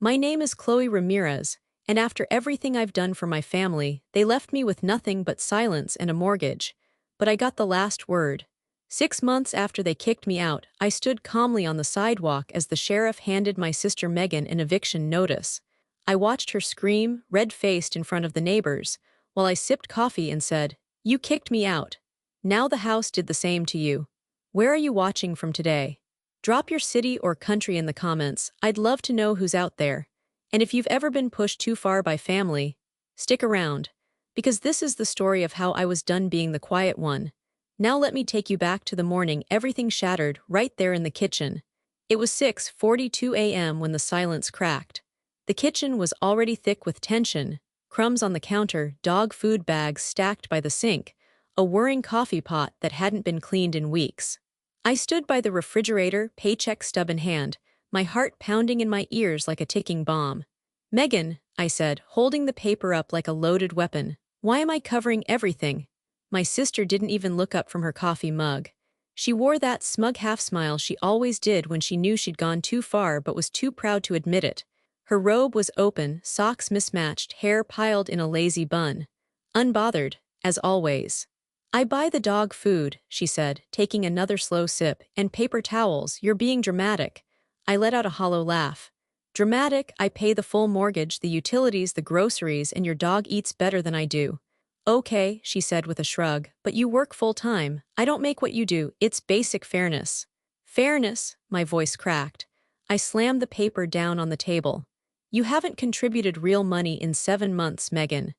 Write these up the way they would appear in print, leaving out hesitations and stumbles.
My name is Chloe Ramirez, and after everything I've done for my family, they left me with nothing but silence and a mortgage. But I got the last word. 6 months after they kicked me out, I stood calmly on the sidewalk as the sheriff handed my sister Megan an eviction notice. I watched her scream, red-faced in front of the neighbors, while I sipped coffee and said, "You kicked me out. Now the house did the same to you. Where are you watching from today?" Drop your city or country in the comments. I'd love to know who's out there. And if you've ever been pushed too far by family, stick around. Because this is the story of how I was done being the quiet one. Now let me take you back to the morning everything shattered right there in the kitchen. It was 6:42 a.m. when the silence cracked. The kitchen was already thick with tension, crumbs on the counter, dog food bags stacked by the sink, a whirring coffee pot that hadn't been cleaned in weeks. I stood by the refrigerator, paycheck stub in hand, my heart pounding in my ears like a ticking bomb. "Megan," I said, holding the paper up like a loaded weapon, "why am I covering everything?" My sister didn't even look up from her coffee mug. She wore that smug half-smile she always did when she knew she'd gone too far but was too proud to admit it. Her robe was open, socks mismatched, hair piled in a lazy bun. Unbothered, as always. "I buy the dog food," she said, taking another slow sip, "and paper towels. You're being dramatic." I let out a hollow laugh. "Dramatic? I pay the full mortgage, the utilities, the groceries, and your dog eats better than I do." "Okay," she said with a shrug, "but you work full-time. I don't make what you do. It's basic fairness." "Fairness?" My voice cracked. I slammed the paper down on the table. "You haven't contributed real money in 7 months, Megan.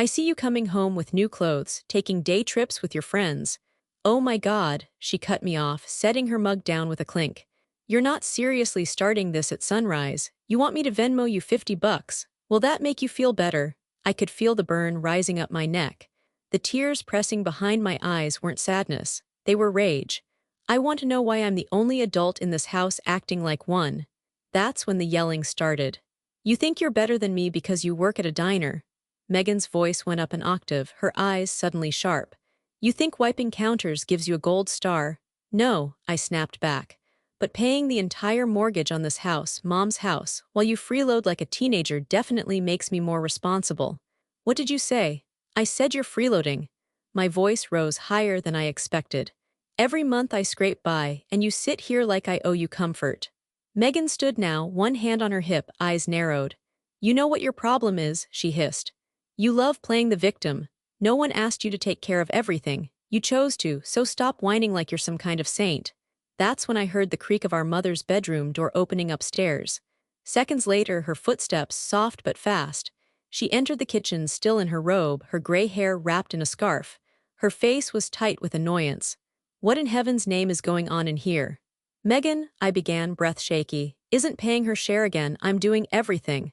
I see you coming home with new clothes, taking day trips with your friends." "Oh my God," she cut me off, setting her mug down with a clink. "You're not seriously starting this at sunrise. You want me to Venmo you $50. Will that make you feel better?" I could feel the burn rising up my neck. The tears pressing behind my eyes weren't sadness. They were rage. "I want to know why I'm the only adult in this house acting like one." That's when the yelling started. "You think you're better than me because you work at a diner." Megan's voice went up an octave, her eyes suddenly sharp. "You think wiping counters gives you a gold star?" "No," I snapped back. "But paying the entire mortgage on this house, Mom's house, while you freeload like a teenager definitely makes me more responsible." "What did you say?" "I said you're freeloading." My voice rose higher than I expected. "Every month I scrape by, and you sit here like I owe you comfort." Megan stood now, one hand on her hip, eyes narrowed. "You know what your problem is," she hissed. "You love playing the victim. No one asked you to take care of everything. You chose to, so stop whining like you're some kind of saint." That's when I heard the creak of our mother's bedroom door opening upstairs. Seconds later, her footsteps, soft but fast. She entered the kitchen still in her robe, her gray hair wrapped in a scarf. Her face was tight with annoyance. "What in heaven's name is going on in here?" "Megan," I began, breath shaky, "isn't paying her share again. I'm doing everything."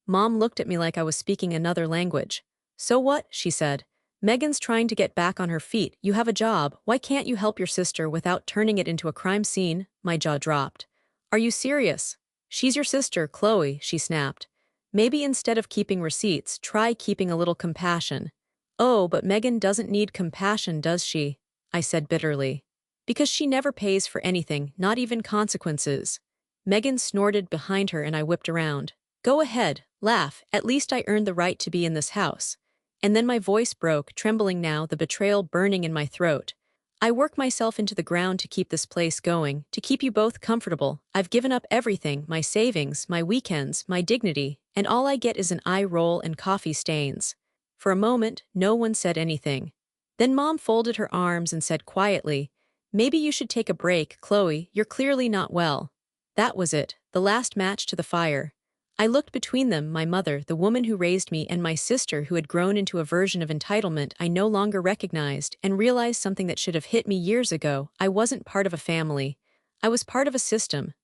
Mom looked at me like I was speaking another language. "So what?" she said. "Megan's trying to get back on her feet. You have a job. Why can't you help your sister without turning it into a crime scene?" My jaw dropped. "Are you serious?" "She's your sister, Chloe," she snapped. "Maybe instead of keeping receipts, try keeping a little compassion." "Oh, but Megan doesn't need compassion, does she?" I said bitterly. "Because she never pays for anything, not even consequences." Megan snorted behind her and I whipped around. "Go ahead, laugh, at least I earned the right to be in this house." And then my voice broke, trembling now, the betrayal burning in my throat. "I work myself into the ground to keep this place going, to keep you both comfortable. I've given up everything, my savings, my weekends, my dignity, and all I get is an eye roll and coffee stains." For a moment, no one said anything. Then Mom folded her arms and said quietly, "Maybe you should take a break, Chloe, you're clearly not well." That was it, the last match to the fire. I looked between them, my mother, the woman who raised me, and my sister who had grown into a version of entitlement I no longer recognized, and realized something that should have hit me years ago. I wasn't part of a family. I was part of a system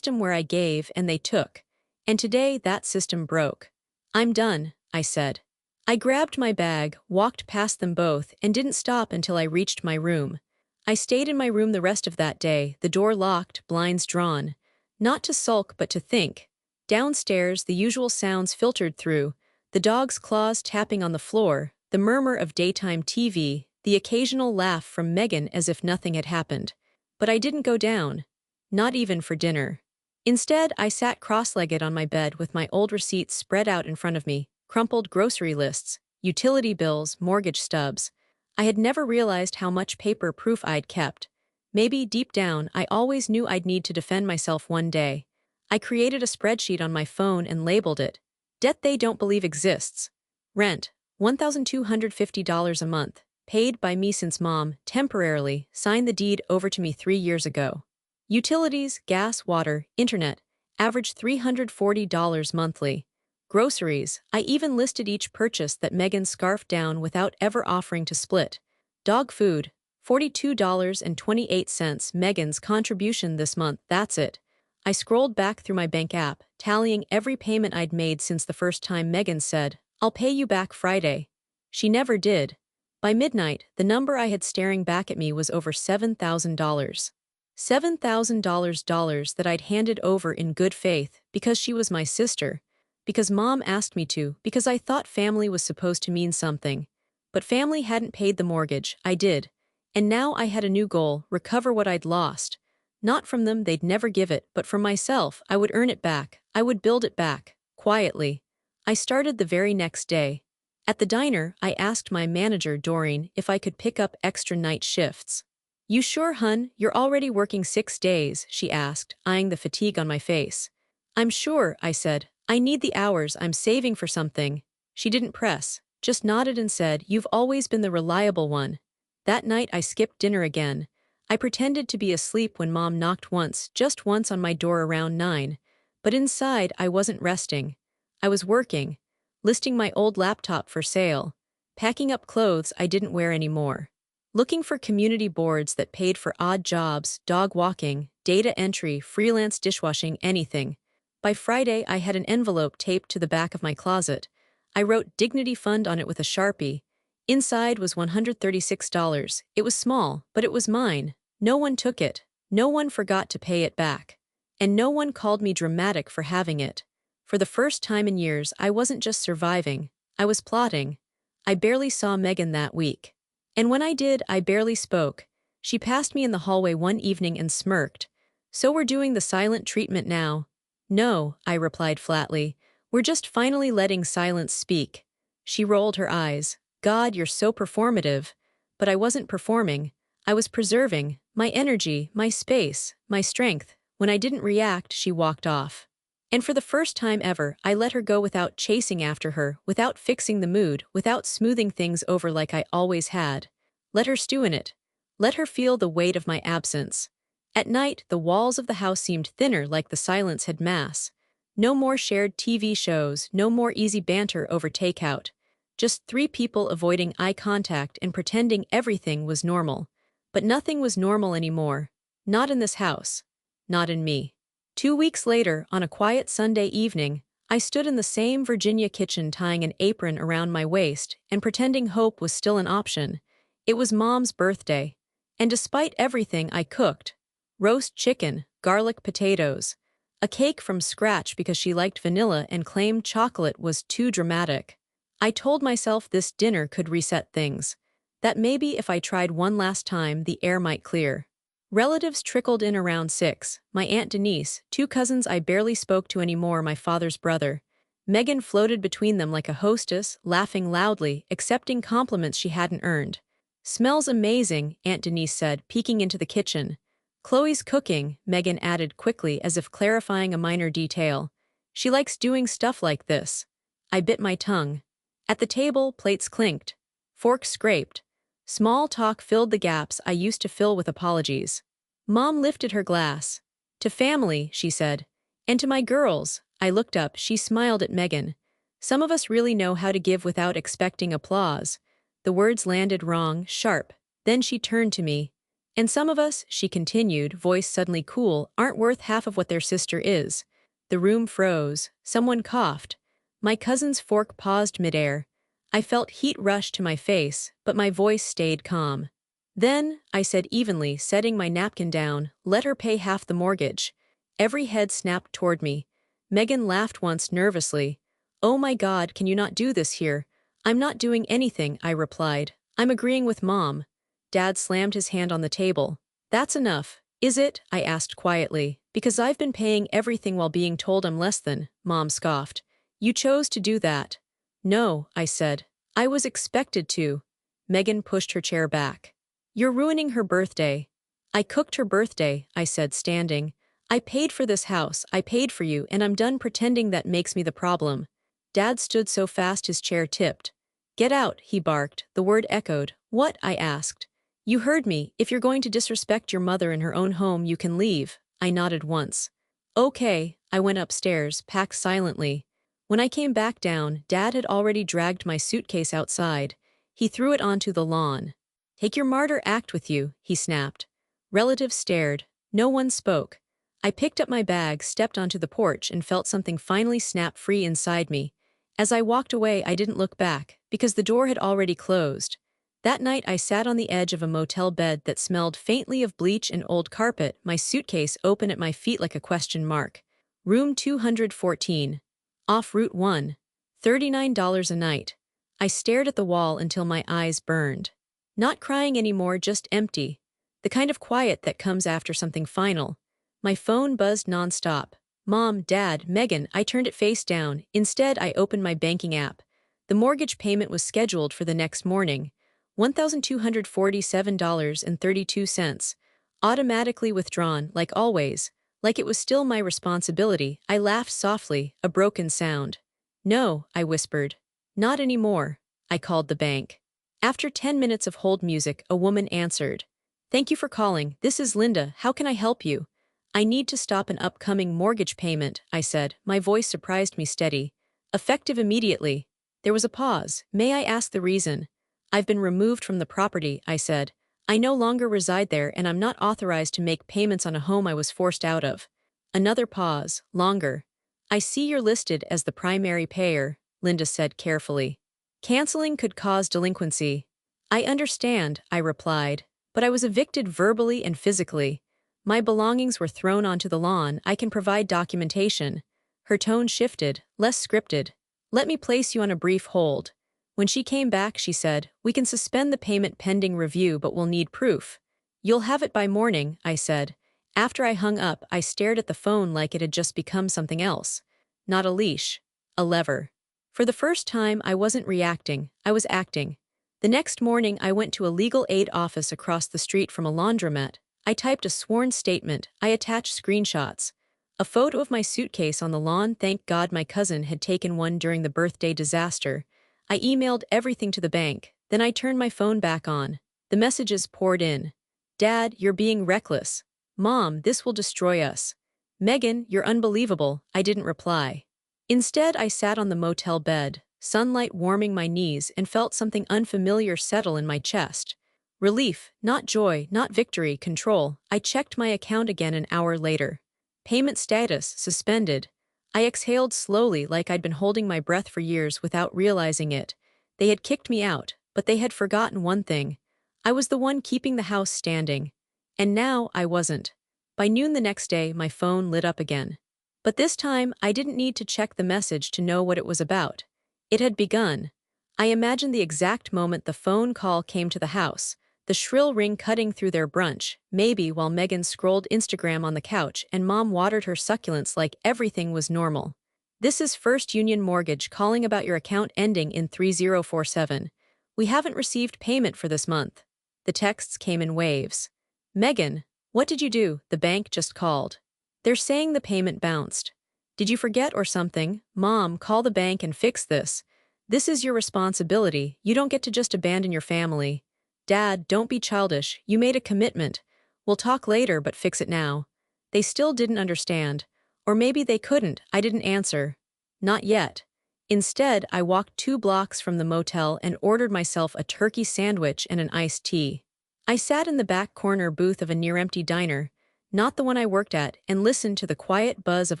where I gave and they took. And today that system broke. "I'm done," I said. I grabbed my bag, walked past them both, and didn't stop until I reached my room. I stayed in my room the rest of that day, the door locked, blinds drawn. Not to sulk but to think. Downstairs, the usual sounds filtered through, the dog's claws tapping on the floor, the murmur of daytime TV, the occasional laugh from Megan as if nothing had happened. But I didn't go down. Not even for dinner. Instead, I sat cross-legged on my bed with my old receipts spread out in front of me, crumpled grocery lists, utility bills, mortgage stubs. I had never realized how much paper proof I'd kept. Maybe, deep down, I always knew I'd need to defend myself one day. I created a spreadsheet on my phone and labeled it, "Debt They Don't Believe Exists." Rent, $1,250 a month, paid by me since Mom, temporarily, signed the deed over to me 3 years ago. Utilities, gas, water, internet, average $340 monthly. Groceries, I even listed each purchase that Megan scarfed down without ever offering to split. Dog food, $42.28, Megan's contribution this month, that's it. I scrolled back through my bank app, tallying every payment I'd made since the first time Megan said, "I'll pay you back Friday." She never did. By midnight, the number I had staring back at me was over $7,000. $7,000 that I'd handed over in good faith because she was my sister, because Mom asked me to, because I thought family was supposed to mean something. But family hadn't paid the mortgage, I did. And now I had a new goal, recover what I'd lost. Not from them, they'd never give it, but from myself, I would earn it back, I would build it back, quietly. I started the very next day. At the diner, I asked my manager, Doreen, if I could pick up extra night shifts. "You sure, hun? You're already working 6 days," she asked, eyeing the fatigue on my face. "I'm sure," I said. "I need the hours, I'm saving for something." She didn't press, just nodded and said, "You've always been the reliable one." That night I skipped dinner again. I pretended to be asleep when Mom knocked once, just once on my door around 9. But inside I wasn't resting. I was working, listing my old laptop for sale, packing up clothes I didn't wear anymore, looking for community boards that paid for odd jobs, dog walking, data entry, freelance dishwashing, anything. By Friday, I had an envelope taped to the back of my closet. I wrote Dignity Fund on it with a Sharpie. Inside was $136. It was small, but it was mine. No one took it. No one forgot to pay it back. And no one called me dramatic for having it. For the first time in years, I wasn't just surviving. I was plotting. I barely saw Megan that week. And when I did, I barely spoke. She passed me in the hallway one evening and smirked. "So we're doing the silent treatment now." "No," I replied flatly. "We're just finally letting silence speak." She rolled her eyes. "God, you're so performative." But I wasn't performing. I was preserving my energy, my space, my strength. When I didn't react, she walked off. And for the first time ever, I let her go without chasing after her, without fixing the mood, without smoothing things over like I always had. Let her stew in it. Let her feel the weight of my absence. At night, the walls of the house seemed thinner, like the silence had mass. No more shared TV shows, no more easy banter over takeout. Just 3 people avoiding eye contact and pretending everything was normal. But nothing was normal anymore. Not in this house. Not in me. 2 weeks later, on a quiet Sunday evening, I stood in the same Virginia kitchen tying an apron around my waist and pretending hope was still an option. It was Mom's birthday. And despite everything I cooked, roast chicken, garlic potatoes, a cake from scratch because she liked vanilla and claimed chocolate was too dramatic, I told myself this dinner could reset things. That maybe if I tried one last time, the air might clear. Relatives trickled in around 6, my Aunt Denise, 2 cousins I barely spoke to anymore, my father's brother. Megan floated between them like a hostess, laughing loudly, accepting compliments she hadn't earned. "Smells amazing," Aunt Denise said, peeking into the kitchen. "Chloe's cooking," Megan added quickly as if clarifying a minor detail. "She likes doing stuff like this." I bit my tongue. At the table, plates clinked. Forks scraped. Small talk filled the gaps I used to fill with apologies. Mom lifted her glass. "To family," she said. "And to my girls." I looked up, she smiled at Megan. "Some of us really know how to give without expecting applause." The words landed wrong, sharp. Then she turned to me. "And some of us," she continued, voice suddenly cool, "aren't worth half of what their sister is." The room froze. Someone coughed. My cousin's fork paused midair. I felt heat rush to my face, but my voice stayed calm. "Then," I said evenly, setting my napkin down, "let her pay half the mortgage." Every head snapped toward me. Megan laughed once nervously. "Oh my God, can you not do this here?" "I'm not doing anything," I replied. "I'm agreeing with Mom." Dad slammed his hand on the table. "That's enough." "Is it?" I asked quietly. Because I've been paying everything while being told I'm less than, Mom scoffed. You chose to do that. No, I said. I was expected to. Megan pushed her chair back. You're ruining her birthday. I cooked her birthday, I said, standing. I paid for this house, I paid for you, and I'm done pretending that makes me the problem. Dad stood so fast his chair tipped. Get out, he barked. The word echoed. What? I asked. You heard me. If you're going to disrespect your mother in her own home, you can leave. I nodded once. Okay, I went upstairs, packed silently. When I came back down, Dad had already dragged my suitcase outside. He threw it onto the lawn. Take your martyr act with you, he snapped. Relatives stared. No one spoke. I picked up my bag, stepped onto the porch, and felt something finally snap free inside me. As I walked away, I didn't look back, because the door had already closed. That night I sat on the edge of a motel bed that smelled faintly of bleach and old carpet, my suitcase open at my feet like a question mark. Room 214. Off Route 1. $39 a night. I stared at the wall until my eyes burned. Not crying anymore, just empty. The kind of quiet that comes after something final. My phone buzzed nonstop. Mom, Dad, Megan, I turned it face down. Instead, I opened my banking app. The mortgage payment was scheduled for the next morning. $1,247.32. Automatically withdrawn, like always. Like it was still my responsibility. I laughed softly, a broken sound. No, I whispered. Not anymore. I called the bank. After 10 minutes of hold music, a woman answered. Thank you for calling. This is Linda. How can I help you? I need to stop an upcoming mortgage payment, I said. My voice surprised me steady. Effective immediately. There was a pause. May I ask the reason? I've been removed from the property, I said. I no longer reside there and I'm not authorized to make payments on a home I was forced out of. Another pause, longer. I see you're listed as the primary payer, Linda said carefully. Canceling could cause delinquency. I understand, I replied, but I was evicted verbally and physically. My belongings were thrown onto the lawn. I can provide documentation. Her tone shifted, less scripted. Let me place you on a brief hold. When she came back, she said, we can suspend the payment pending review, but we'll need proof. You'll have it by morning, I said. After I hung up, I stared at the phone like it had just become something else. Not a leash. A lever. For the first time, I wasn't reacting. I was acting. The next morning, I went to a legal aid office across the street from a laundromat. I typed a sworn statement. I attached screenshots. A photo of my suitcase on the lawn. Thank God my cousin had taken one during the birthday disaster. I emailed everything to the bank. Then I turned my phone back on. The messages poured in. Dad, you're being reckless. Mom, this will destroy us. Megan, you're unbelievable. I didn't reply. Instead, I sat on the motel bed, sunlight warming my knees, and felt something unfamiliar settle in my chest. Relief, not joy, not victory, control. I checked my account again an hour later. Payment status, suspended. I exhaled slowly like I'd been holding my breath for years without realizing it. They had kicked me out, but they had forgotten one thing. I was the one keeping the house standing. And now I wasn't. By noon the next day, my phone lit up again. But this time, I didn't need to check the message to know what it was about. It had begun. I imagined the exact moment the phone call came to the house, the shrill ring cutting through their brunch, maybe while Megan scrolled Instagram on the couch and Mom watered her succulents like everything was normal. This is First Union Mortgage calling about your account ending in 3047. We haven't received payment for this month. The texts came in waves. Megan, what did you do? The bank just called. They're saying the payment bounced. Did you forget or something? Mom, call the bank and fix this. This is your responsibility. You don't get to just abandon your family. Dad, don't be childish. You made a commitment. We'll talk later, but fix it now. They still didn't understand. Or maybe they couldn't. I didn't answer. Not yet. Instead, I walked 2 blocks from the motel and ordered myself a turkey sandwich and an iced tea. I sat in the back corner booth of a near-empty diner, not the one I worked at, and listened to the quiet buzz of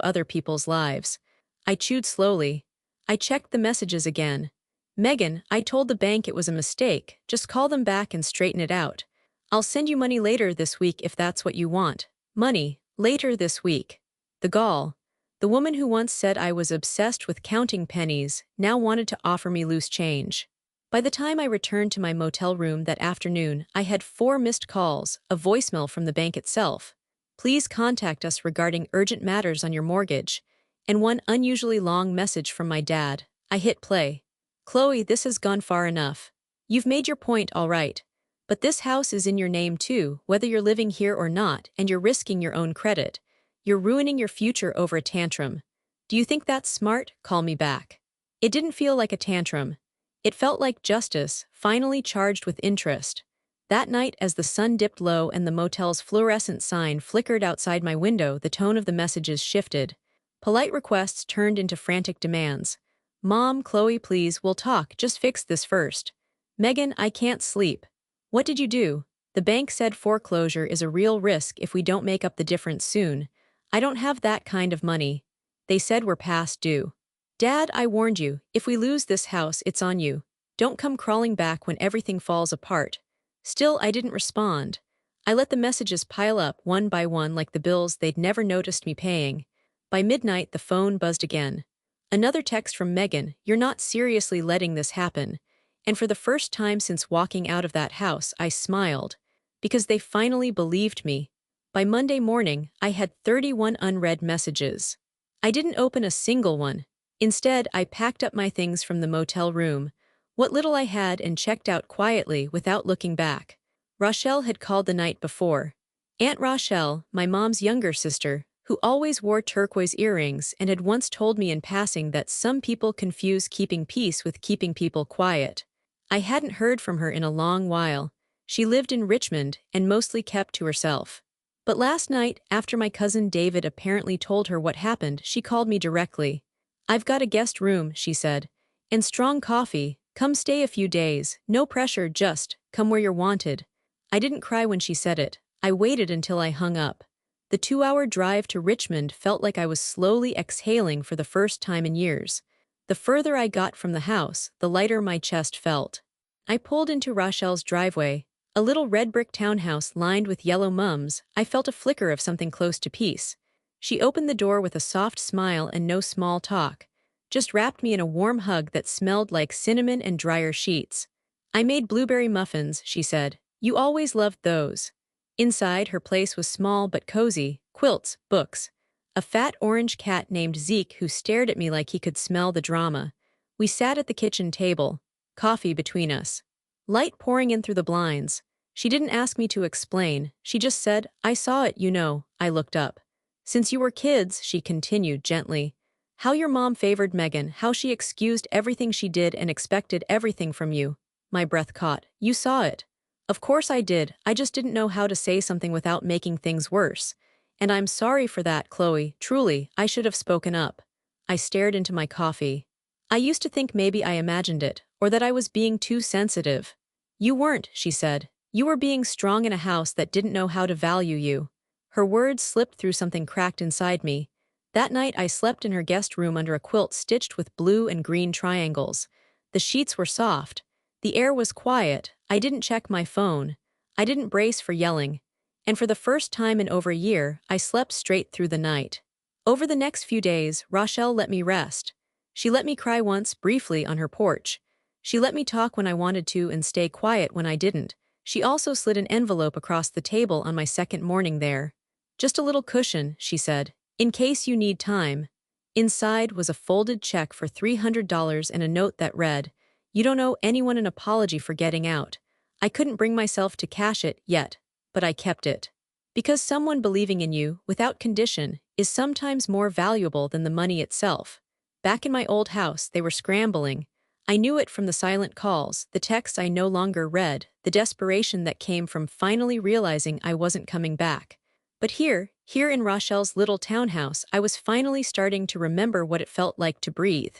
other people's lives. I chewed slowly. I checked the messages again. Megan, I told the bank it was a mistake. Just call them back and straighten it out. I'll send you money later this week if that's what you want. Money, later this week. The gall. The woman who once said I was obsessed with counting pennies now wanted to offer me loose change. By the time I returned to my motel room that afternoon, I had 4 missed calls, a voicemail from the bank itself. Please contact us regarding urgent matters on your mortgage. And one unusually long message from my dad. I hit play. Chloe, this has gone far enough. You've made your point all right. But this house is in your name too, whether you're living here or not, and you're risking your own credit. You're ruining your future over a tantrum. Do you think that's smart? Call me back. It didn't feel like a tantrum. It felt like justice, finally charged with interest. That night, as the sun dipped low and the motel's fluorescent sign flickered outside my window, the tone of the messages shifted. Polite requests turned into frantic demands. Mom, Chloe, please, we'll talk, just fix this first. Megan, I can't sleep. What did you do? The bank said foreclosure is a real risk if we don't make up the difference soon. I don't have that kind of money. They said we're past due. Dad, I warned you, if we lose this house, it's on you. Don't come crawling back when everything falls apart. Still, I didn't respond. I let the messages pile up one by one like the bills they'd never noticed me paying. By midnight, the phone buzzed again. Another text from Megan, you're not seriously letting this happen. And for the first time since walking out of that house, I smiled. Because they finally believed me. By Monday morning, I had 31 unread messages. I didn't open a single one. Instead, I packed up my things from the motel room, what little I had, and checked out quietly without looking back. Rochelle had called the night before. Aunt Rochelle, my mom's younger sister, who always wore turquoise earrings and had once told me in passing that some people confuse keeping peace with keeping people quiet. I hadn't heard from her in a long while. She lived in Richmond and mostly kept to herself. But last night, after my cousin David apparently told her what happened, she called me directly. I've got a guest room, she said. And strong coffee. Come stay a few days. No pressure, just come where you're wanted. I didn't cry when she said it. I waited until I hung up. The 2-hour drive to Richmond felt like I was slowly exhaling for the first time in years. The further I got from the house, the lighter my chest felt. I pulled into Rochelle's driveway, a little red brick townhouse lined with yellow mums. I felt a flicker of something close to peace. She opened the door with a soft smile and no small talk. Just wrapped me in a warm hug that smelled like cinnamon and dryer sheets. I made blueberry muffins, she said. You always loved those. Inside, her place was small but cozy, quilts, books. A fat orange cat named Zeke who stared at me like he could smell the drama. We sat at the kitchen table, coffee between us. Light pouring in through the blinds. She didn't ask me to explain, she just said, I saw it, you know. I looked up. Since you were kids, she continued gently. How your mom favored Megan, how she excused everything she did and expected everything from you. My breath caught. You saw it. Of course I did, I just didn't know how to say something without making things worse. And I'm sorry for that, Chloe, truly, I should have spoken up. I stared into my coffee. I used to think maybe I imagined it, or that I was being too sensitive. You weren't, she said. You were being strong in a house that didn't know how to value you. Her words slipped through something cracked inside me. That night I slept in her guest room under a quilt stitched with blue and green triangles. The sheets were soft. The air was quiet. I didn't check my phone. I didn't brace for yelling. And for the first time in over a year, I slept straight through the night. Over the next few days, Rochelle let me rest. She let me cry once, briefly, on her porch. She let me talk when I wanted to and stay quiet when I didn't. She also slid an envelope across the table on my second morning there. Just a little cushion, she said, in case you need time. Inside was a folded check for $300 and a note that read, You don't owe anyone an apology for getting out. I couldn't bring myself to cash it yet, but I kept it. Because someone believing in you, without condition, is sometimes more valuable than the money itself. Back in my old house, they were scrambling. I knew it from the silent calls, the texts I no longer read, the desperation that came from finally realizing I wasn't coming back. But here in Rochelle's little townhouse, I was finally starting to remember what it felt like to breathe.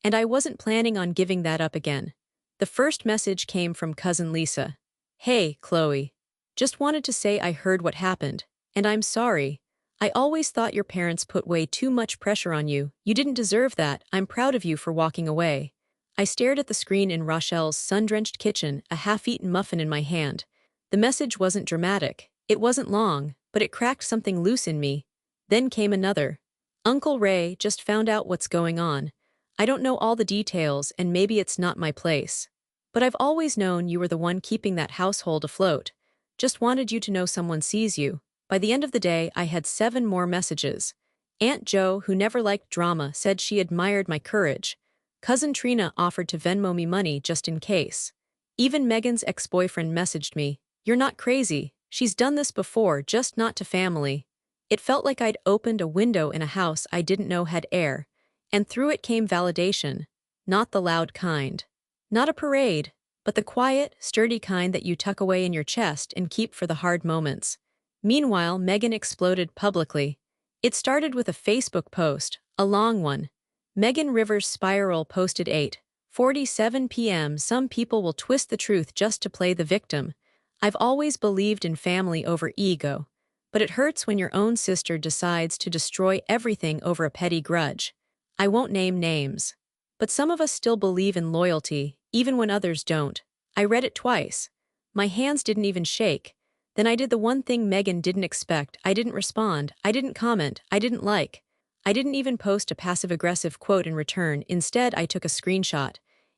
And I wasn't planning on giving that up again. The first message came from cousin Lisa. Hey, Chloe. Just wanted to say I heard what happened, and I'm sorry. I always thought your parents put way too much pressure on you. You didn't deserve that. I'm proud of you for walking away. I stared at the screen in Rochelle's sun-drenched kitchen, a half-eaten muffin in my hand. The message wasn't dramatic. It wasn't long, but it cracked something loose in me. Then came another. Uncle Ray, just found out what's going on. I don't know all the details, and maybe it's not my place. But I've always known you were the one keeping that household afloat. Just wanted you to know someone sees you. By the end of the day, I had 7 more messages. Aunt Jo, who never liked drama, said she admired my courage. Cousin Trina offered to Venmo me money just in case. Even Megan's ex-boyfriend messaged me, "You're not crazy. She's done this before, just not to family." It felt like I'd opened a window in a house I didn't know had air, and through it came validation. Not the loud kind. Not a parade, but the quiet, sturdy kind that you tuck away in your chest and keep for the hard moments. Meanwhile, Megan exploded publicly. It started with a Facebook post, a long one. Megan Rivers Spiral posted 8:47 p.m. Some people will twist the truth just to play the victim. I've always believed in family over ego. But it hurts when your own sister decides to destroy everything over a petty grudge. I won't name names. But some of us still believe in loyalty, even when others don't. I read it twice. My hands didn't even shake. Then I did the one thing Megan didn't expect. I didn't respond. I didn't comment. I didn't like. I didn't even post a passive-aggressive quote in return. Instead, I took a screenshot.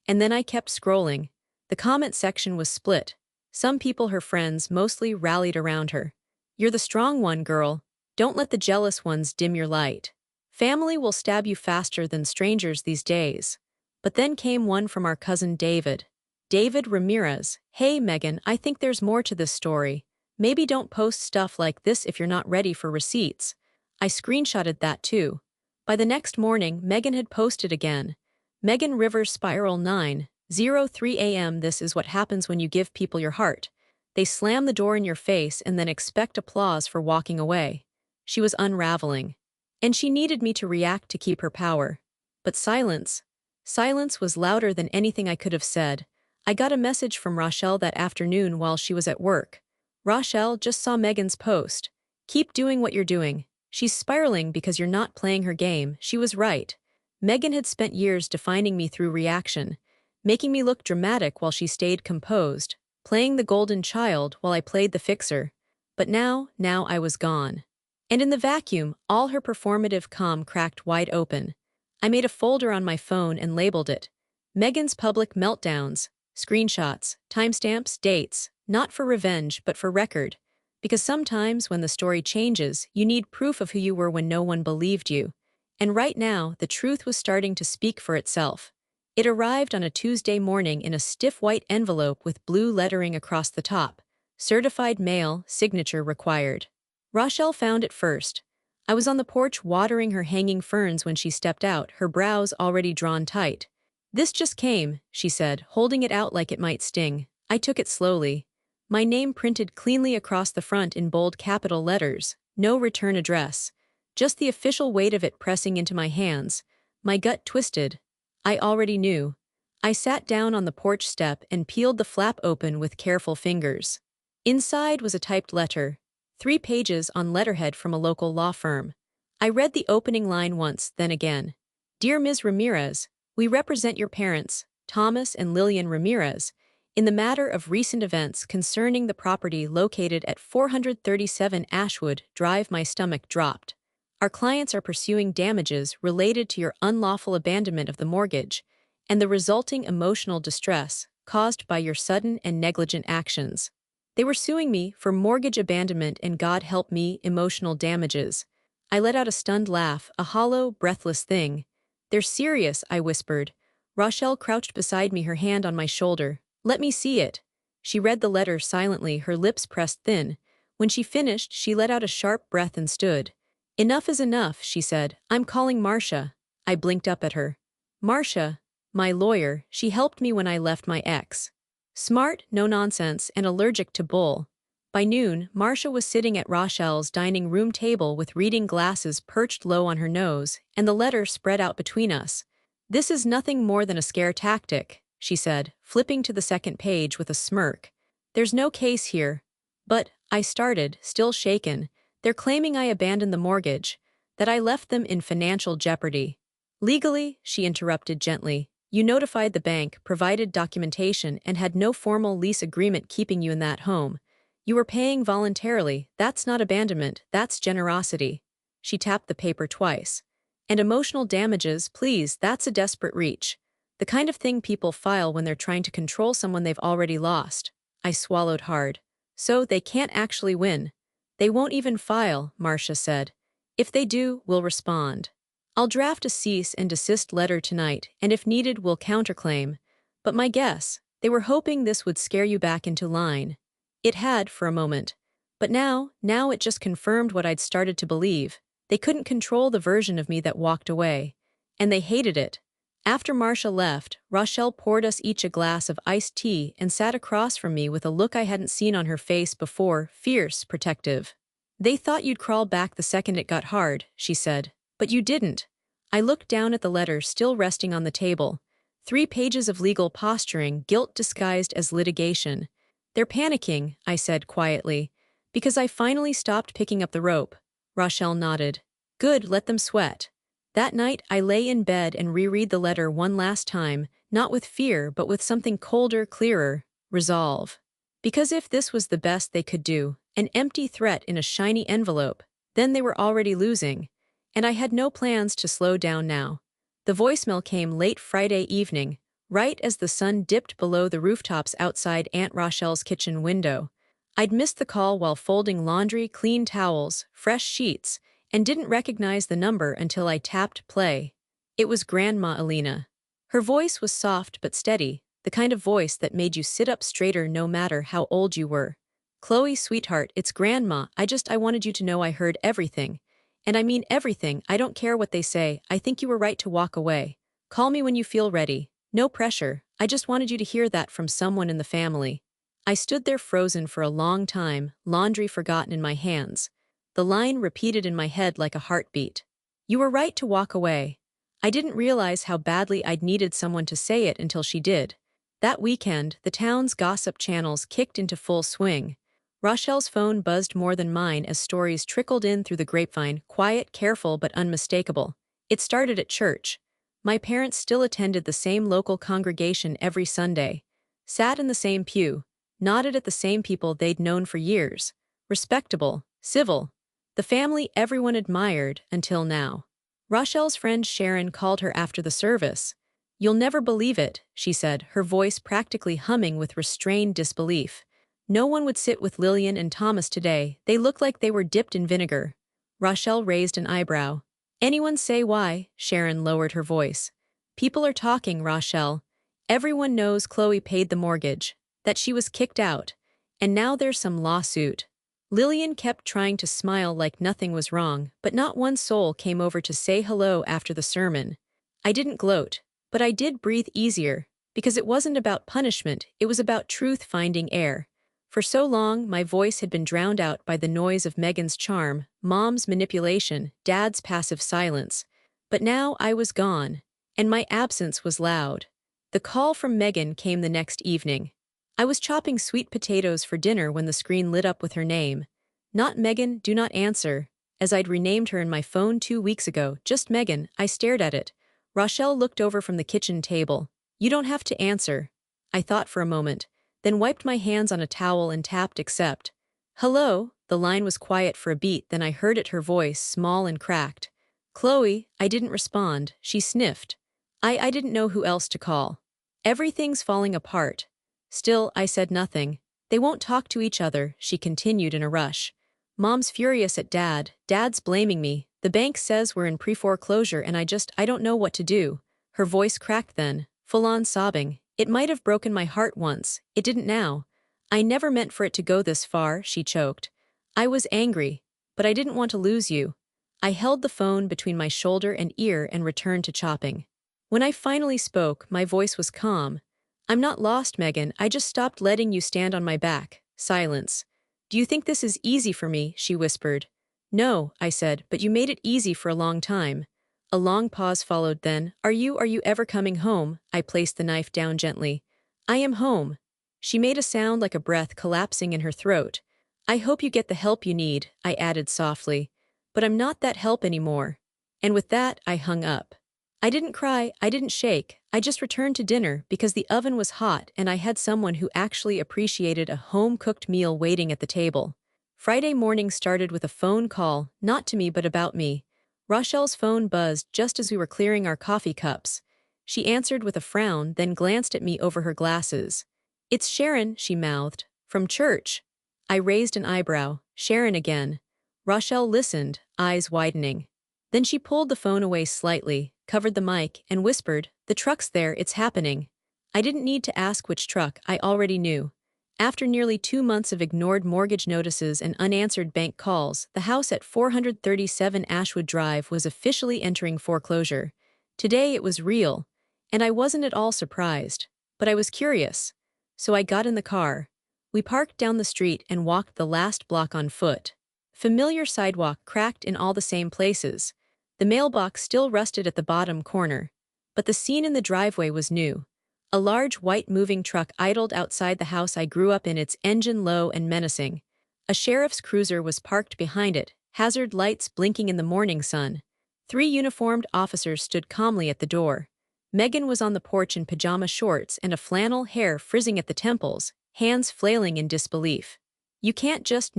And then I kept scrolling. The comment section was split. Some people, her friends, mostly rallied around her. "You're the strong one, girl. Don't let the jealous ones dim your light. Family will stab you faster than strangers these days." But then came one from our cousin David. David Ramirez. "Hey, Megan, I think there's more to this story. Maybe don't post stuff like this if you're not ready for receipts." I screenshotted that too. By the next morning, Megan had posted again. Megan Rivers Spiral 9:03 a.m. This is what happens when you give people your heart. They slam the door in your face and then expect applause for walking away. She was unraveling. And she needed me to react to keep her power. But silence. Silence was louder than anything I could have said. I got a message from Rochelle that afternoon while she was at work. "Rochelle, just saw Megan's post. Keep doing what you're doing. She's spiraling because you're not playing her game." She was right. Megan had spent years defining me through reaction, making me look dramatic while she stayed composed, playing the golden child while I played the fixer. But now I was gone. And in the vacuum, all her performative calm cracked wide open. I made a folder on my phone and labeled it Megan's Public Meltdowns, screenshots, timestamps, dates, not for revenge but for record. Because sometimes when the story changes, you need proof of who you were when no one believed you. And right now, the truth was starting to speak for itself. It arrived on a Tuesday morning in a stiff white envelope with blue lettering across the top. Certified mail, signature required. Rochelle found it first. I was on the porch watering her hanging ferns when she stepped out, her brows already drawn tight. "This just came," she said, holding it out like it might sting. I took it slowly. My name printed cleanly across the front in bold capital letters. No return address. Just the official weight of it pressing into my hands. My gut twisted. I already knew. I sat down on the porch step and peeled the flap open with careful fingers. Inside was a typed letter. 3 pages on letterhead from a local law firm. I read the opening line once, then again. "Dear Ms. Ramirez, we represent your parents, Thomas and Lillian Ramirez, in the matter of recent events concerning the property located at 437 Ashwood Drive." My stomach dropped. "Our clients are pursuing damages related to your unlawful abandonment of the mortgage and the resulting emotional distress caused by your sudden and negligent actions." They were suing me for mortgage abandonment and, God help me, emotional damages. I let out a stunned laugh, a hollow, breathless thing. "They're serious," I whispered. Rochelle crouched beside me, her hand on my shoulder. "Let me see it." She read the letter silently, her lips pressed thin. When she finished, she let out a sharp breath and stood. "Enough is enough," she said. "I'm calling Marcia." I blinked up at her. "Marcia, my lawyer, she helped me when I left my ex. Smart, no nonsense, and allergic to bull." By noon, Marcia was sitting at Rochelle's dining room table with reading glasses perched low on her nose, and the letter spread out between us. "This is nothing more than a scare tactic," she said, flipping to the second page with a smirk. "There's no case here." "But," I started, still shaken, "they're claiming I abandoned the mortgage, that I left them in financial jeopardy." "Legally," she interrupted gently, "you notified the bank, provided documentation, and had no formal lease agreement keeping you in that home. You were paying voluntarily. That's not abandonment, that's generosity." She tapped the paper twice. "And emotional damages, please, that's a desperate reach. The kind of thing people file when they're trying to control someone they've already lost." I swallowed hard. "So they can't actually win." They won't even file, Marcia said. If they do, we'll respond. I'll draft a cease and desist letter tonight, and if needed, we'll counterclaim. But my guess, they were hoping this would scare you back into line. It had for a moment. But now it just confirmed what I'd started to believe. They couldn't control the version of me that walked away. And they hated it. After Marcia left, Rochelle poured us each a glass of iced tea and sat across from me with a look I hadn't seen on her face before, fierce, protective. They thought you'd crawl back the second it got hard, she said. But you didn't. I looked down at the letter still resting on the table. 3 pages of legal posturing, guilt disguised as litigation. They're panicking, I said quietly, because I finally stopped picking up the rope. Rochelle nodded. Good, let them sweat. That night, I lay in bed and reread the letter one last time, not with fear but with something colder, clearer, resolve. Because if this was the best they could do, an empty threat in a shiny envelope, then they were already losing. And I had no plans to slow down now. The voicemail came late Friday evening, right as the sun dipped below the rooftops outside Aunt Rochelle's kitchen window. I'd missed the call while folding laundry, clean towels, fresh sheets, and didn't recognize the number until I tapped play. It was Grandma Alina. Her voice was soft but steady, the kind of voice that made you sit up straighter no matter how old you were. Chloe, sweetheart, it's Grandma. I wanted you to know I heard everything. And I mean everything. I don't care what they say. I think you were right to walk away. Call me when you feel ready. No pressure. I just wanted you to hear that from someone in the family. I stood there frozen for a long time, laundry forgotten in my hands. The line repeated in my head like a heartbeat. You were right to walk away. I didn't realize how badly I'd needed someone to say it until she did. That weekend, the town's gossip channels kicked into full swing. Rochelle's phone buzzed more than mine as stories trickled in through the grapevine, quiet, careful, but unmistakable. It started at church. My parents still attended the same local congregation every Sunday, sat in the same pew, nodded at the same people they'd known for years. Respectable, civil. The family everyone admired until now. Rochelle's friend Sharon called her after the service. You'll never believe it, she said, her voice practically humming with restrained disbelief. No one would sit with Lillian and Thomas today. They looked like they were dipped in vinegar. Rochelle raised an eyebrow. Anyone say why? Sharon lowered her voice. People are talking, Rochelle. Everyone knows Chloe paid the mortgage, that she was kicked out, and now there's some lawsuit. Lillian kept trying to smile like nothing was wrong, but not one soul came over to say hello after the sermon. I didn't gloat, but I did breathe easier, because it wasn't about punishment, it was about truth finding air. For so long, my voice had been drowned out by the noise of Megan's charm, Mom's manipulation, Dad's passive silence. But now I was gone, and my absence was loud. The call from Megan came the next evening. I was chopping sweet potatoes for dinner when the screen lit up with her name. Not Megan, do not answer, as I'd renamed her in my phone 2 weeks ago, just Megan. I stared at it. Rochelle looked over from the kitchen table. You don't have to answer. I thought for a moment, then wiped my hands on a towel and tapped accept. Hello, the line was quiet for a beat, then I heard it, her voice, small and cracked. Chloe, I didn't respond, she sniffed. I didn't know who else to call. Everything's falling apart. Still, I said nothing. They won't talk to each other, she continued in a rush. Mom's furious at Dad, Dad's blaming me. The bank says we're in pre-foreclosure and I don't know what to do. Her voice cracked then, full-on sobbing. It might have broken my heart once, it didn't now. I never meant for it to go this far, she choked. I was angry, but I didn't want to lose you. I held the phone between my shoulder and ear and returned to chopping. When I finally spoke, my voice was calm. I'm not lost, Megan, I just stopped letting you stand on my back. Silence. Do you think this is easy for me? She whispered. No, I said, but you made it easy for a long time. A long pause followed then. Are you ever coming home? I placed the knife down gently. I am home. She made a sound like a breath collapsing in her throat. I hope you get the help you need, I added softly. But I'm not that help anymore. And with that, I hung up. I didn't cry, I didn't shake, I just returned to dinner because the oven was hot and I had someone who actually appreciated a home-cooked meal waiting at the table. Friday morning started with a phone call, not to me but about me. Rochelle's phone buzzed just as we were clearing our coffee cups. She answered with a frown, then glanced at me over her glasses. It's Sharon, she mouthed. From church. I raised an eyebrow. Sharon again. Rochelle listened, eyes widening. Then she pulled the phone away slightly, covered the mic, and whispered, "The truck's there, it's happening." I didn't need to ask which truck, I already knew. After nearly 2 months of ignored mortgage notices and unanswered bank calls, the house at 437 Ashwood Drive was officially entering foreclosure. Today it was real, and I wasn't at all surprised. But I was curious. So I got in the car. We parked down the street and walked the last block on foot. Familiar sidewalk cracked in all the same places. The mailbox still rusted at the bottom corner. But the scene in the driveway was new. A large white moving truck idled outside the house I grew up in, its engine low and menacing. A sheriff's cruiser was parked behind it, hazard lights blinking in the morning sun. 3 uniformed officers stood calmly at the door. Megan was on the porch in pajama shorts and a flannel, hair frizzing at the temples, hands flailing in disbelief. "You can't just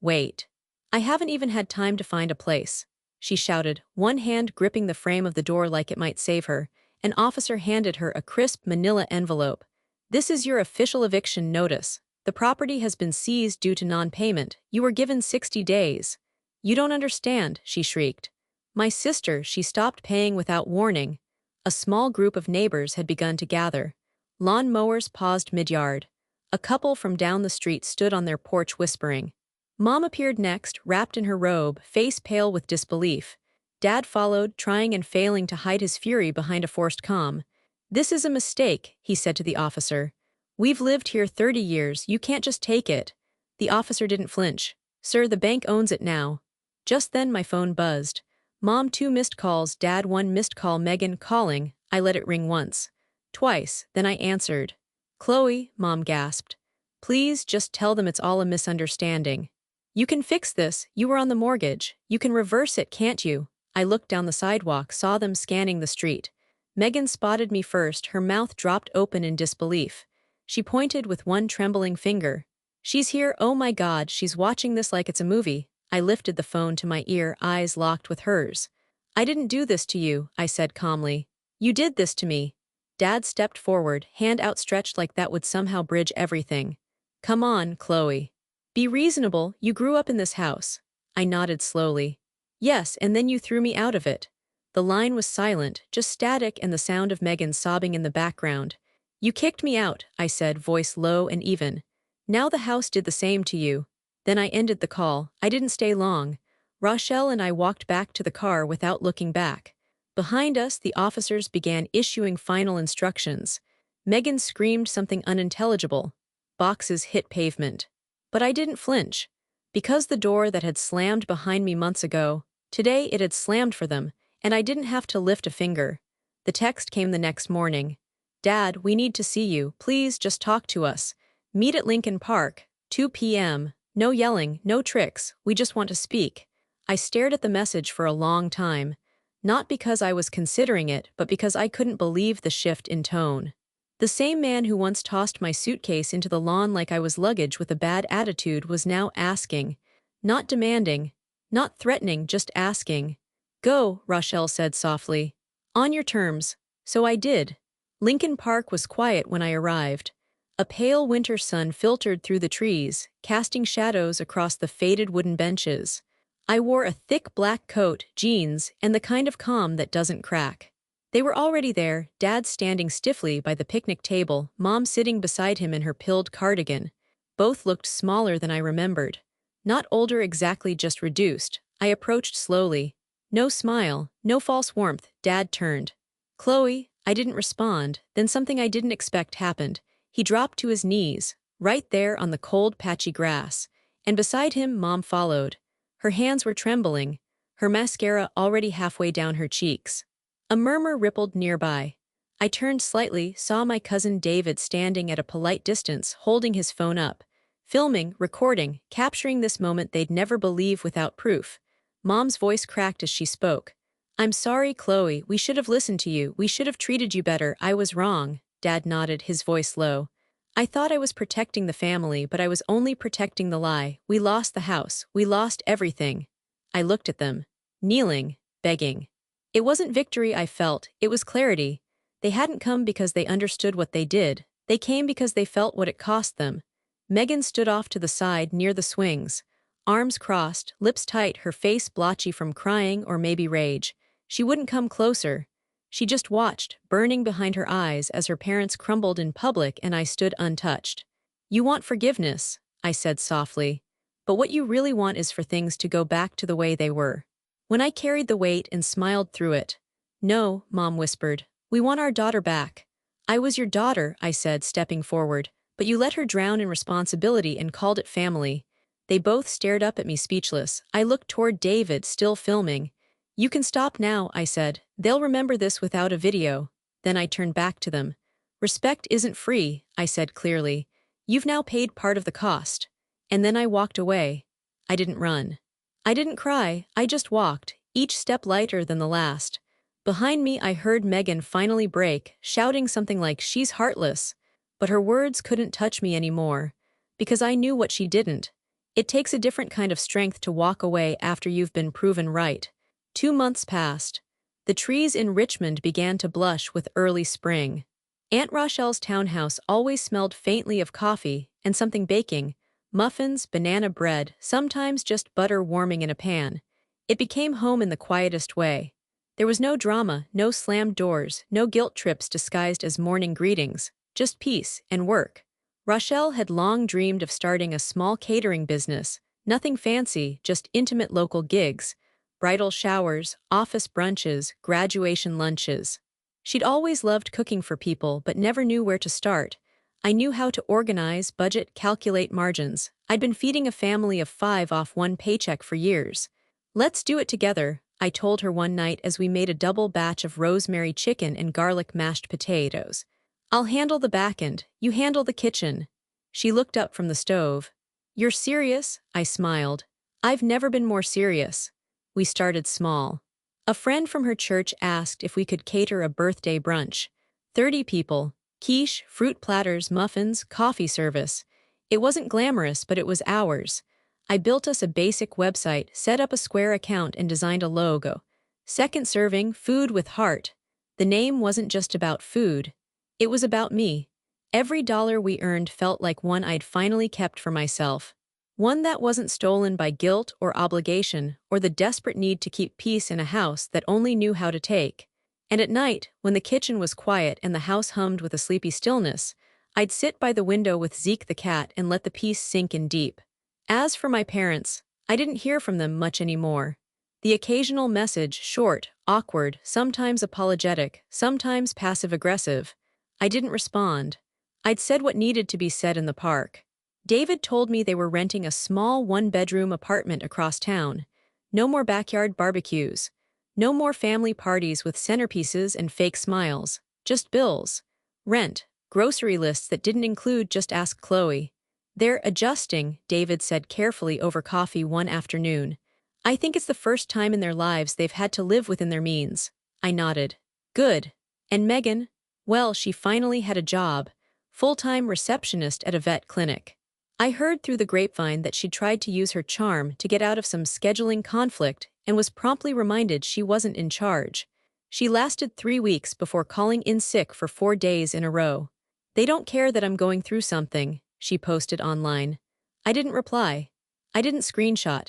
wait. I haven't even had time to find a place," she shouted, one hand gripping the frame of the door like it might save her. An officer handed her a crisp manila envelope. "This is your official eviction notice. The property has been seized due to non-payment. You were given 60 days. "You don't understand," she shrieked. My sister, she stopped paying without warning. A small group of neighbors had begun to gather. Lawn mowers paused mid-yard. A couple from down the street stood on their porch whispering. Mom appeared next, wrapped in her robe, face pale with disbelief. Dad followed, trying and failing to hide his fury behind a forced calm. "This is a mistake," he said to the officer. "We've lived here 30 years, you can't just take it." The officer didn't flinch. "Sir, the bank owns it now." Just then my phone buzzed. Mom 2 missed calls, Dad 1 missed call, Megan calling. I let it ring once. Twice, then I answered. "Chloe," Mom gasped. "Please just tell them it's all a misunderstanding. You can fix this, you were on the mortgage. You can reverse it, can't you?" I looked down the sidewalk, saw them scanning the street. Megan spotted me first, her mouth dropped open in disbelief. She pointed with one trembling finger. "She's here, oh my God, she's watching this like it's a movie." I lifted the phone to my ear, eyes locked with hers. "I didn't do this to you," I said calmly. "You did this to me." Dad stepped forward, hand outstretched like that would somehow bridge everything. "Come on, Chloe. Be reasonable, you grew up in this house." I nodded slowly. "Yes, and then you threw me out of it." The line was silent, just static and the sound of Megan sobbing in the background. "You kicked me out," I said, voice low and even. "Now the house did the same to you." Then I ended the call. I didn't stay long. Rochelle and I walked back to the car without looking back. Behind us, the officers began issuing final instructions. Megan screamed something unintelligible. Boxes hit pavement. But I didn't flinch. Because the door that had slammed behind me months ago, today it had slammed for them, and I didn't have to lift a finger. The text came the next morning. "Dad, we need to see you. Please just talk to us. Meet at Lincoln Park, 2 p.m. No yelling, no tricks, we just want to speak." I stared at the message for a long time. Not because I was considering it, but because I couldn't believe the shift in tone. The same man who once tossed my suitcase into the lawn like I was luggage with a bad attitude was now asking. Not demanding. Not threatening, just asking. "Go," Rochelle said softly. "On your terms." So I did. Lincoln Park was quiet when I arrived. A pale winter sun filtered through the trees, casting shadows across the faded wooden benches. I wore a thick black coat, jeans, and the kind of calm that doesn't crack. They were already there, Dad standing stiffly by the picnic table, Mom sitting beside him in her pilled cardigan. Both looked smaller than I remembered. Not older exactly, just reduced. I approached slowly. No smile, no false warmth. Dad turned. "Chloe," I didn't respond, then something I didn't expect happened. He dropped to his knees, right there on the cold, patchy grass. And beside him, Mom followed. Her hands were trembling, her mascara already halfway down her cheeks. A murmur rippled nearby. I turned slightly, saw my cousin David standing at a polite distance, holding his phone up. Filming, recording, capturing this moment they'd never believe without proof. Mom's voice cracked as she spoke. "I'm sorry, Chloe, we should have listened to you, we should have treated you better, I was wrong." Dad nodded, his voice low. "I thought I was protecting the family, but I was only protecting the lie. We lost the house, we lost everything." I looked at them. Kneeling, begging. It wasn't victory I felt, it was clarity. They hadn't come because they understood what they did, they came because they felt what it cost them. Megan stood off to the side near the swings. arms crossed, lips tight, her face blotchy from crying or maybe rage. She wouldn't come closer. She just watched, burning behind her eyes as her parents crumbled in public and I stood untouched. You want forgiveness, I said softly. But what you really want is for things to go back to the way they were. When I carried the weight and smiled through it. No, Mom whispered. We want our daughter back. I was your daughter, I said, stepping forward, but you let her drown in responsibility and called it family. They both stared up at me speechless. I looked toward David, still filming. You can stop now, I said. They'll remember this without a video. Then I turned back to them. Respect isn't free, I said clearly. You've now paid part of the cost. And then I walked away. I didn't run. I didn't cry, I just walked, each step lighter than the last. Behind me I heard Megan finally break, shouting something like, "She's heartless." But her words couldn't touch me anymore. Because I knew what she didn't. It takes a different kind of strength to walk away after you've been proven right. 2 months passed. The trees in Richmond began to blush with early spring. Aunt Rochelle's townhouse always smelled faintly of coffee and something baking. Muffins, banana bread, sometimes just butter warming in a pan. It became home in the quietest way. There was no drama, no slammed doors, no guilt trips disguised as morning greetings, just peace and work. Rochelle had long dreamed of starting a small catering business, nothing fancy, just intimate local gigs, bridal showers, office brunches, graduation lunches. She'd always loved cooking for people but never knew where to start. I knew how to organize, budget, calculate margins. I'd been feeding a family of 5 off one paycheck for years. Let's do it together, I told her one night as we made a double batch of rosemary chicken and garlic mashed potatoes. I'll handle the back end, you handle the kitchen. She looked up from the stove. You're serious? I smiled. I've never been more serious. We started small. A friend from her church asked if we could cater a birthday brunch. 30 people. Quiche, fruit platters, muffins, coffee service. It wasn't glamorous, but it was ours. I built us a basic website, set up a Square account, and designed a logo. Second serving, food with heart. The name wasn't just about food. It was about me. Every dollar we earned felt like one I'd finally kept for myself. One that wasn't stolen by guilt or obligation or the desperate need to keep peace in a house that only knew how to take. And at night, when the kitchen was quiet and the house hummed with a sleepy stillness, I'd sit by the window with Zeke the cat and let the peace sink in deep. As for my parents, I didn't hear from them much anymore. The occasional message, short, awkward, sometimes apologetic, sometimes passive-aggressive. I didn't respond. I'd said what needed to be said in the park. David told me they were renting a small one-bedroom apartment across town. No more backyard barbecues. No more family parties with centerpieces and fake smiles. Just bills. Rent. Grocery lists that didn't include "just ask Chloe." They're adjusting, David said carefully over coffee one afternoon. I think it's the first time in their lives they've had to live within their means. I nodded. Good. And Megan? Well, she finally had a job. Full-time receptionist at a vet clinic. I heard through the grapevine that she'd tried to use her charm to get out of some scheduling conflict and was promptly reminded she wasn't in charge. She lasted 3 weeks before calling in sick for 4 days in a row. They don't care that I'm going through something, she posted online. I didn't reply. I didn't screenshot.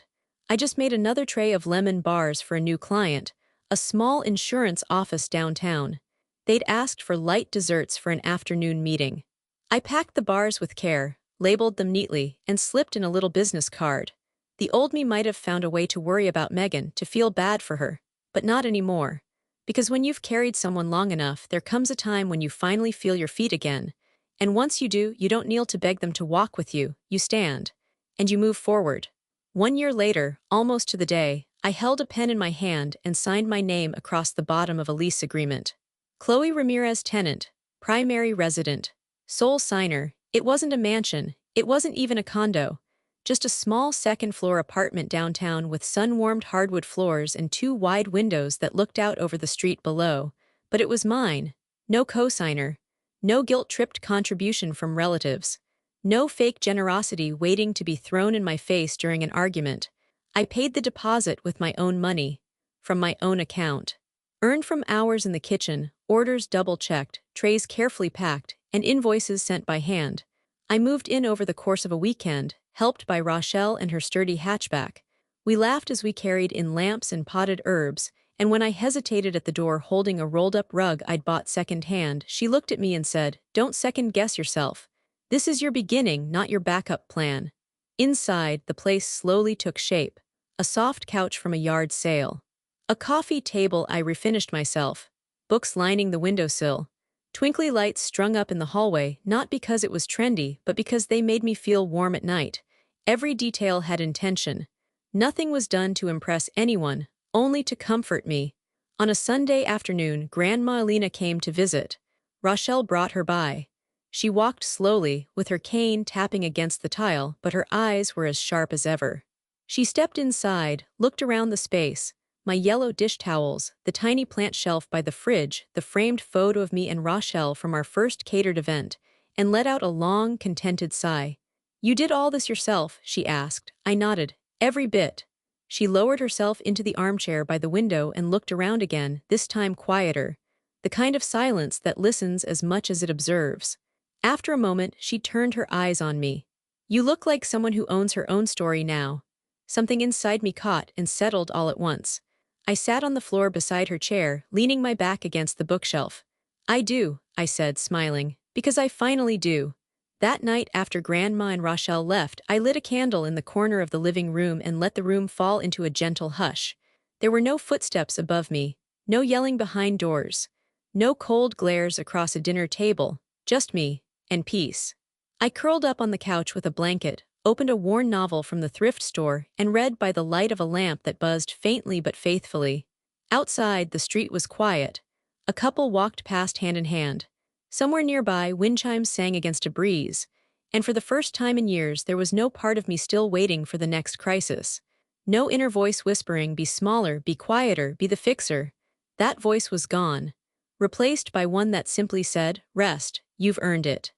I just made another tray of lemon bars for a new client, a small insurance office downtown. They'd asked for light desserts for an afternoon meeting. I packed the bars with care, labeled them neatly, and slipped in a little business card. The old me might have found a way to worry about Megan, to feel bad for her, but not anymore. Because when you've carried someone long enough, there comes a time when you finally feel your feet again. And once you do, you don't kneel to beg them to walk with you, you stand. And you move forward. 1 year later, almost to the day, I held a pen in my hand and signed my name across the bottom of a lease agreement. Chloe Ramirez, tenant, primary resident, sole signer. It wasn't a mansion, it wasn't even a condo. Just a small second-floor apartment downtown with sun-warmed hardwood floors and 2 wide windows that looked out over the street below. But it was mine. No co-signer. No guilt-tripped contribution from relatives. No fake generosity waiting to be thrown in my face during an argument. I paid the deposit with my own money. From my own account. Earned from hours in the kitchen, orders double-checked, trays carefully packed, and invoices sent by hand. I moved in over the course of a weekend, helped by Rochelle and her sturdy hatchback. We laughed as we carried in lamps and potted herbs, and when I hesitated at the door holding a rolled-up rug I'd bought second-hand, she looked at me and said, "Don't second-guess yourself. This is your beginning, not your backup plan." Inside, the place slowly took shape. A soft couch from a yard sale. A coffee table I refinished myself. Books lining the windowsill. Twinkly lights strung up in the hallway, not because it was trendy, but because they made me feel warm at night. Every detail had intention. Nothing was done to impress anyone, only to comfort me. On a Sunday afternoon, Grandma Alina came to visit. Rochelle brought her by. She walked slowly, with her cane tapping against the tile, but her eyes were as sharp as ever. She stepped inside, looked around the space, my yellow dish towels, the tiny plant shelf by the fridge, the framed photo of me and Rochelle from our first catered event, and let out a long, contented sigh. "You did all this yourself?" she asked. I nodded. "Every bit." She lowered herself into the armchair by the window and looked around again, this time quieter. The kind of silence that listens as much as it observes. After a moment, she turned her eyes on me. "You look like someone who owns her own story now." Something inside me caught and settled all at once. I sat on the floor beside her chair, leaning my back against the bookshelf. "I do," I said, smiling, "because I finally do." That night after Grandma and Rochelle left, I lit a candle in the corner of the living room and let the room fall into a gentle hush. There were no footsteps above me, no yelling behind doors, no cold glares across a dinner table, just me and peace. I curled up on the couch with a blanket, opened a worn novel from the thrift store, and read by the light of a lamp that buzzed faintly but faithfully. Outside, the street was quiet. A couple walked past hand in hand. Somewhere nearby, wind chimes sang against a breeze, and for the first time in years there was no part of me still waiting for the next crisis. No inner voice whispering, "Be smaller, be quieter, be the fixer." That voice was gone, replaced by one that simply said, "Rest, you've earned it."